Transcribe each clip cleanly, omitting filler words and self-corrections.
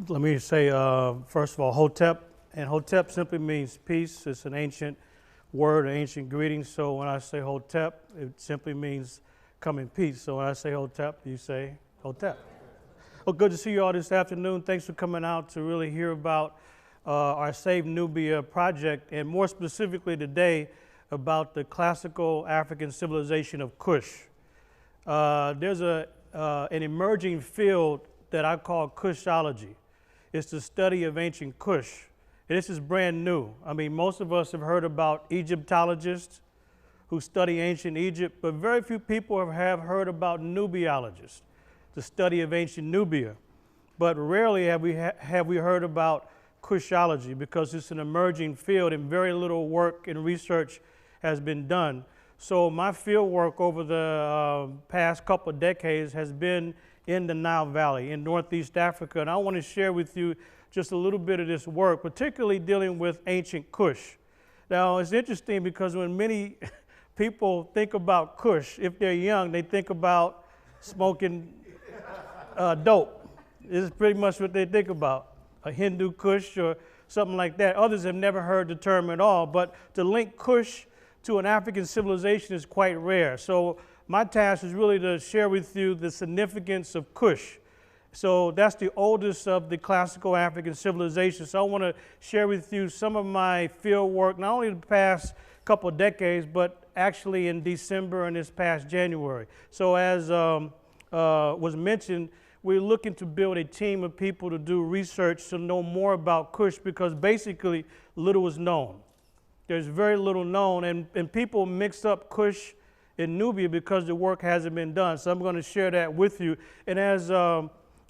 Let me say, first of all, Hotep. And Hotep simply means peace. It's an ancient word, an ancient greeting. So when I say Hotep, it simply means come in peace. So when I say Hotep, you say Hotep. Well, good to see you all this afternoon. Thanks for coming out to really hear about our Save Nubia project, and more specifically today about the classical African civilization of Kush. There's an emerging field that I call Kushology. It's the study of ancient Kush. And this is brand new. I mean, most of us have heard about Egyptologists who study ancient Egypt, but very few people have heard about Nubiologists, the study of ancient Nubia. But rarely have we heard about Kushology, because it's an emerging field and very little work and research has been done. So my field work over the past couple of decades has been in the Nile Valley in Northeast Africa, and I want to share with you just a little bit of this work, particularly dealing with ancient Kush. Now, it's interesting because when many people think about Kush, if they're young, they think about smoking dope. This is pretty much what they think about, a Hindu Kush or something like that. Others have never heard the term at all, but to link Kush to an African civilization is quite rare. So my task is really to share with you the significance of Kush. So that's the oldest of the classical African civilizations. So I want to share with you some of my field work, not only the past couple of decades, but actually in December and this past January. So as was mentioned, we're looking to build a team of people to do research to know more about Kush, because basically little is known. There's very little known, and people mix up Kush in Nubia because the work hasn't been done. So I'm going to share that with you. And as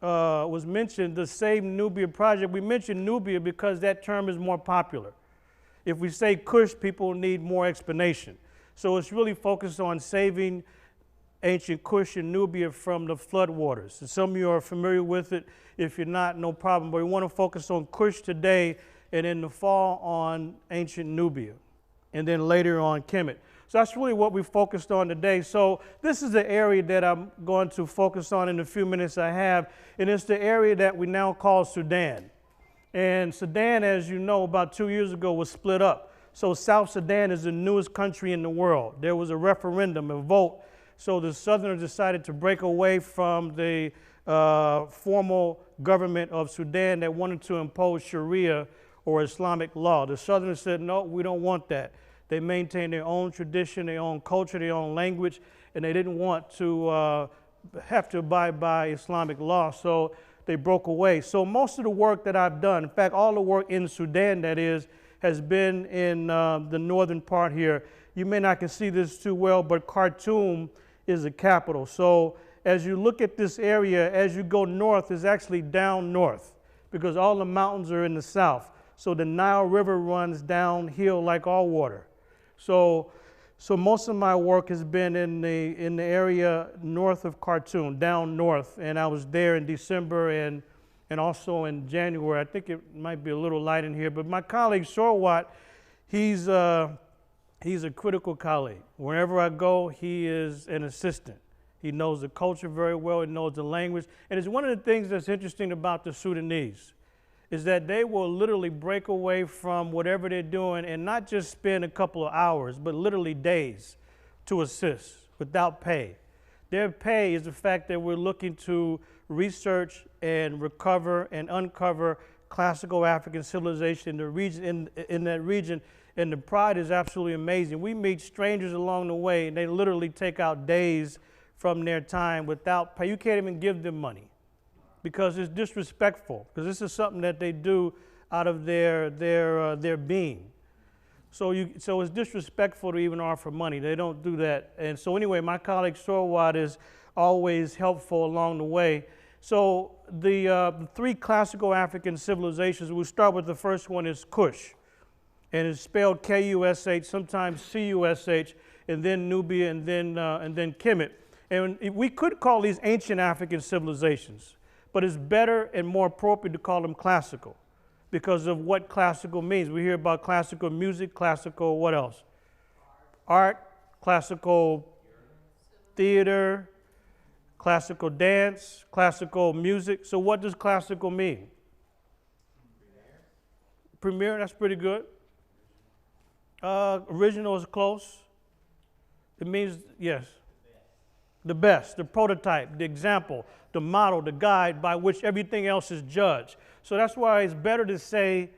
was mentioned, the Save Nubia project, we mentioned Nubia because that term is more popular. If we say Kush, people need more explanation. So it's really focused on saving ancient Kush and Nubia from the floodwaters. And some of you are familiar with it. If you're not, no problem. But we want to focus on Kush today, and in the fall on ancient Nubia, and then later on Kemet. So that's really what we focused on today. So this is the area that I'm going to focus on in the few minutes I have, and it's the area that we now call Sudan. And Sudan, as you know, about 2 years ago was split up. So South Sudan is the newest country in the world. There was a referendum, a vote. So the Southerners decided to break away from the formal government of Sudan that wanted to impose Sharia or Islamic law. The Southerners said, no, we don't want that. They maintained their own tradition, their own culture, their own language, and they didn't want to have to abide by Islamic law, so they broke away. So most of the work that I've done, in fact, all the work in Sudan, that is, has been in the northern part here. You may not can see this too well, but Khartoum is the capital. So as you look at this area, as you go north, it's actually down north, because all the mountains are in the south. So the Nile River runs downhill like all water. So most of my work has been in the area north of Khartoum, down north, and I was there in December and also in January. I think it might be a little light in here, but my colleague Sorwat, he's a critical colleague. Wherever I go, he is an assistant. He knows the culture very well, he knows the language, and it's one of the things that's interesting about the Sudanese, is that they will literally break away from whatever they're doing and not just spend a couple of hours, but literally days to assist without pay. Their pay is the fact that we're looking to research and recover and uncover classical African civilization in the region, in that region, and the pride is absolutely amazing. We meet strangers along the way, and they literally take out days from their time without pay. You can't even give them money, because it's disrespectful, because this is something that they do out of their being. So it's disrespectful to even offer money. They don't do that. And so anyway, my colleague Sorwat is always helpful along the way. So the three classical African civilizations, we'll start with the first one, is Kush. And it's spelled K-U-S-H, sometimes C-U-S-H, and then Nubia, and then Kemet. And we could call these ancient African civilizations, but it's better and more appropriate to call them classical because of what classical means. We hear about classical music, classical what else? Art, classical theater, classical dance, classical music. So what does classical mean? Premier, that's pretty good. Original is close. It means, yes, the best, the prototype, the example, the model, the guide by which everything else is judged. So that's why it's better to say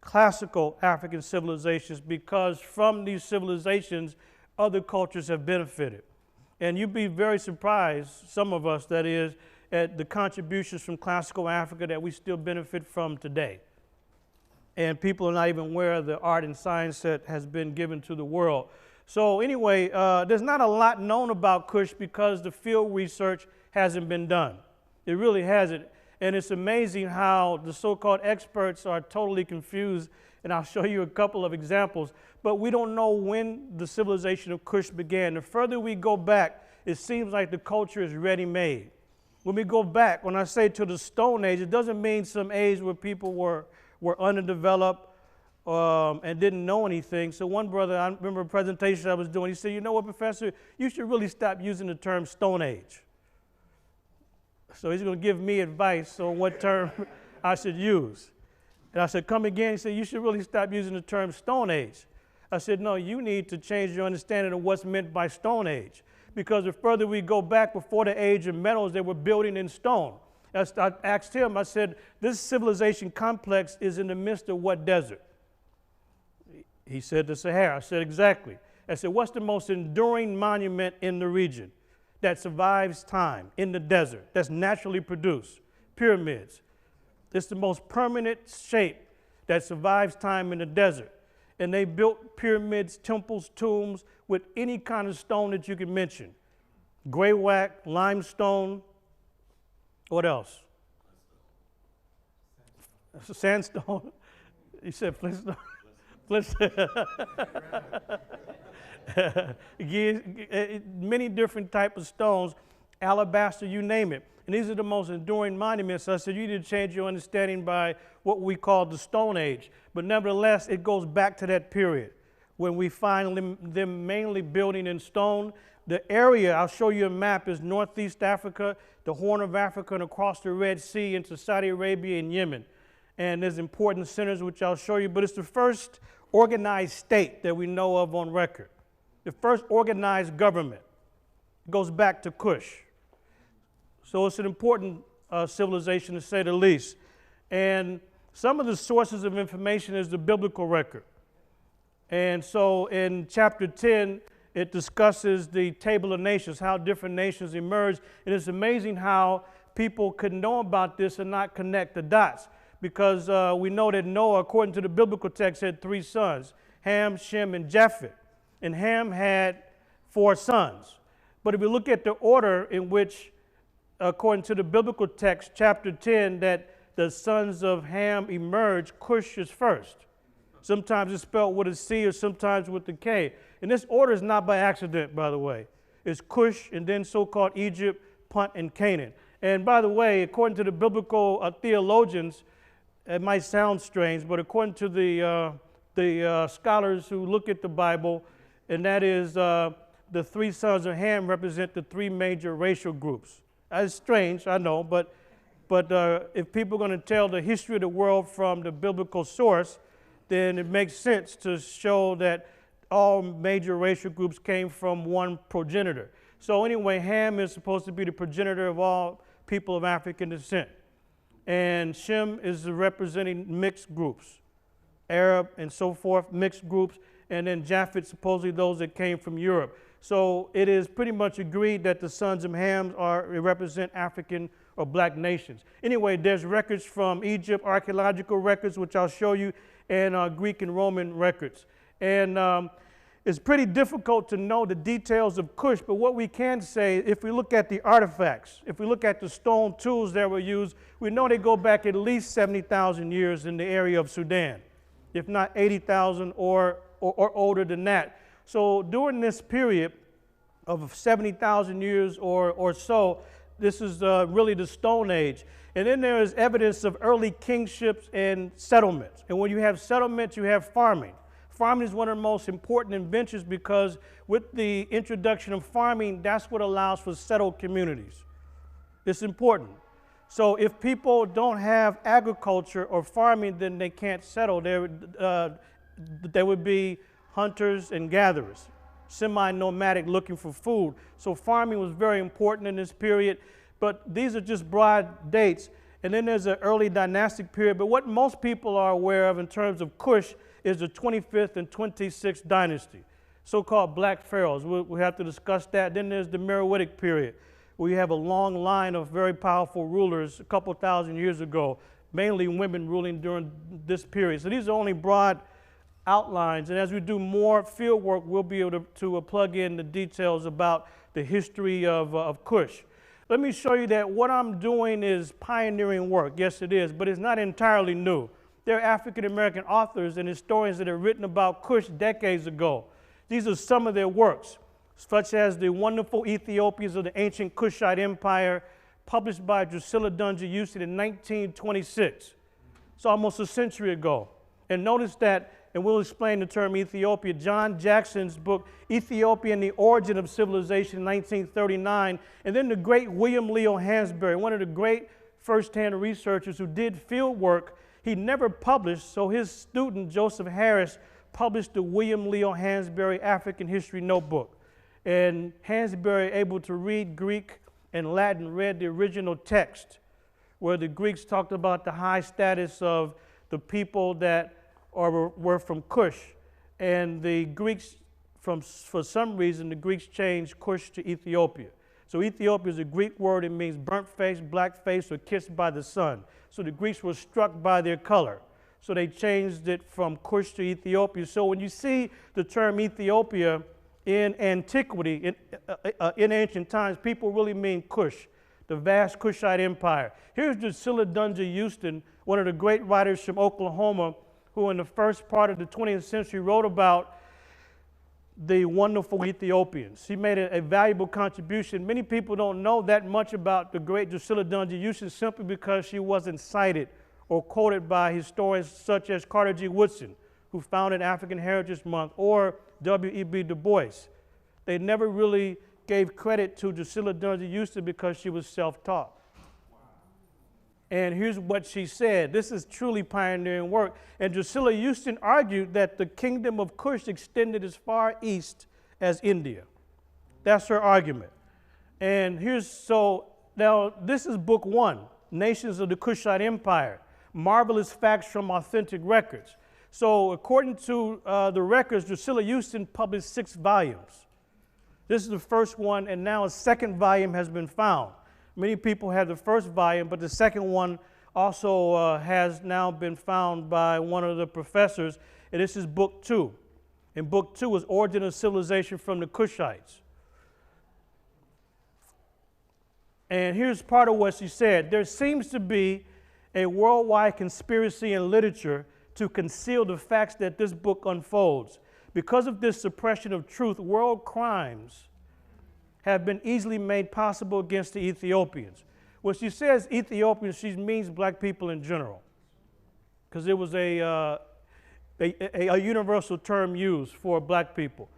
classical African civilizations, because from these civilizations, other cultures have benefited. And you'd be very surprised, some of us that is, at the contributions from classical Africa that we still benefit from today. And people are not even aware of the art and science that has been given to the world. So anyway, there's not a lot known about Kush because the field research hasn't been done. It really hasn't. And it's amazing how the so-called experts are totally confused, and I'll show you a couple of examples. But we don't know when the civilization of Kush began. The further we go back, it seems like the culture is ready-made. When we go back, when I say to the Stone Age, it doesn't mean some age where people were underdeveloped and didn't know anything. So one brother, I remember a presentation I was doing, he said, you know what, Professor, you should really stop using the term Stone Age. So he's going to give me advice on what term I should use. And I said, come again. He said, you should really stop using the term Stone Age. I said, no, you need to change your understanding of what's meant by Stone Age. Because the further we go back, before the age of metals, they were building in stone. I asked him, I said, this civilization complex is in the midst of what desert? He said the Sahara. I said, exactly. I said, what's the most enduring monument in the region that survives time in the desert, that's naturally produced? Pyramids. It's the most permanent shape that survives time in the desert. And they built pyramids, temples, tombs with any kind of stone that you can mention. Gray whack, limestone, what else? Sandstone. You said Flintstone? Many different types of stones, alabaster, you name it. And these are the most enduring monuments. So I said you need to change your understanding by what we call the Stone Age. But nevertheless, it goes back to that period when we find them mainly building in stone. The area, I'll show you a map, is Northeast Africa, the Horn of Africa, and across the Red Sea into Saudi Arabia and Yemen. And there's important centers which I'll show you, but it's the first organized state that we know of on record. The first organized government. It goes back to Kush. So it's an important civilization, to say the least. And some of the sources of information is the biblical record. And so in chapter 10, it discusses the table of nations, how different nations emerged. And it's amazing how people could know about this and not connect the dots. Because we know that Noah, according to the biblical text, had 3 sons, Ham, Shem, and Japheth. And Ham had 4 sons. But if we look at the order in which, according to the biblical text, chapter 10, that the sons of Ham emerged, Kush is first. Sometimes it's spelled with a C or sometimes with a K. And this order is not by accident, by the way. It's Kush and then so-called Egypt, Punt, and Canaan. And by the way, according to the biblical theologians, it might sound strange, but according to the scholars who look at the Bible, and that is the 3 sons of Ham represent the 3 major racial groups. That's strange, I know, but if people are going to tell the history of the world from the biblical source, then it makes sense to show that all major racial groups came from one progenitor. So anyway, Ham is supposed to be the progenitor of all people of African descent. And Shem is representing mixed groups, Arab and so forth, mixed groups, and then Japheth, supposedly those that came from Europe. So it is pretty much agreed that the sons of Ham represent African or black nations. Anyway, there's records from Egypt, archaeological records, which I'll show you, and Greek and Roman records. And it's pretty difficult to know the details of Kush, but what we can say, if we look at the artifacts, if we look at the stone tools that were used, we know they go back at least 70,000 years in the area of Sudan, if not 80,000 or older than that. So during this period of 70,000 years or so, this is really the Stone Age. And then there is evidence of early kingships and settlements. And when you have settlements, you have farming. Farming is one of the most important inventions because with the introduction of farming, that's what allows for settled communities. It's important. So if people don't have agriculture or farming, then they can't settle. They would be hunters and gatherers, semi-nomadic looking for food. So farming was very important in this period, but these are just broad dates. And then there's an early dynastic period, but what most people are aware of in terms of Kush is the 25th and 26th dynasty, so-called black pharaohs. We'll have to discuss that. Then there's the Meroitic period, where you have a long line of very powerful rulers a couple thousand years ago, mainly women ruling during this period. So these are only broad outlines, and as we do more field work, we'll be able to plug in the details about the history of Kush. Let me show you that what I'm doing is pioneering work. Yes, it is, but it's not entirely new. There are African-American authors and historians that have written about Kush decades ago. These are some of their works, such as The Wonderful Ethiopians of the Ancient Kushite Empire, published by Drusilla Dungy Houston in 1926. It's almost a century ago. And notice that, and we'll explain the term Ethiopia, John Jackson's book, Ethiopia and the Origin of Civilization, 1939, and then the great William Leo Hansberry, one of the great first-hand researchers who did field work. He never published, so his student, Joseph Harris, published the William Leo Hansberry African History Notebook. And Hansberry, able to read Greek and Latin, read the original text, where the Greeks talked about the high status of the people that were from Kush, and the Greeks, for some reason, the Greeks changed Kush to Ethiopia. So Ethiopia is a Greek word. It means burnt face, black face, or kissed by the sun. So the Greeks were struck by their color. So they changed it from Kush to Ethiopia. So when you see the term Ethiopia in antiquity, in ancient times, people really mean Kush, the vast Kushite empire. Here's Drusilla Dungy Houston, one of the great writers from Oklahoma, who in the first part of the 20th century wrote about the wonderful Ethiopians. She made a valuable contribution. Many people don't know that much about the great Drusilla Dungy Houston simply because she wasn't cited or quoted by historians such as Carter G. Woodson, who founded African Heritage Month, or W.E.B. Du Bois. They never really gave credit to Drusilla Dungy Houston because she was self-taught. And here's what she said. This is truly pioneering work. And Drusilla Houston argued that the kingdom of Kush extended as far east as India. That's her argument. And now this is book 1, Nations of the Kushite Empire, Marvelous Facts from Authentic Records. So according to the records, Drusilla Houston published 6 volumes. This is the first one, and now a second volume has been found. Many people have the first volume, but the second one also has now been found by one of the professors, and this is book 2. And book 2 is Origin of Civilization from the Kushites. And here's part of what she said. There seems to be a worldwide conspiracy in literature to conceal the facts that this book unfolds. Because of this suppression of truth, world crimes have been easily made possible against the Ethiopians. When she says Ethiopians, she means black people in general, because it was a universal term used for black people.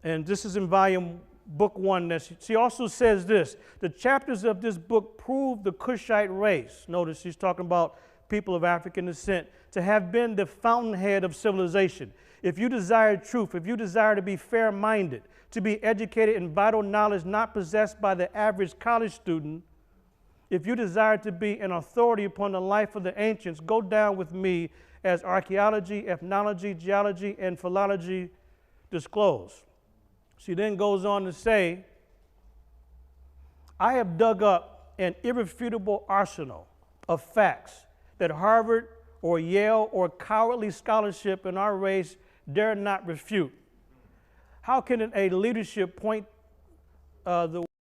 And this is in book 1. That she also says this: the chapters of this book prove the Kushite race, notice she's talking about people of African descent, to have been the fountainhead of civilization. If you desire truth, if you desire to be fair-minded, to be educated in vital knowledge not possessed by the average college student, if you desire to be an authority upon the life of the ancients, go down with me as archaeology, ethnology, geology, and philology disclose. She then goes on to say, I have dug up an irrefutable arsenal of facts that Harvard or Yale or cowardly scholarship in our race dare not refute. How can a leadership point the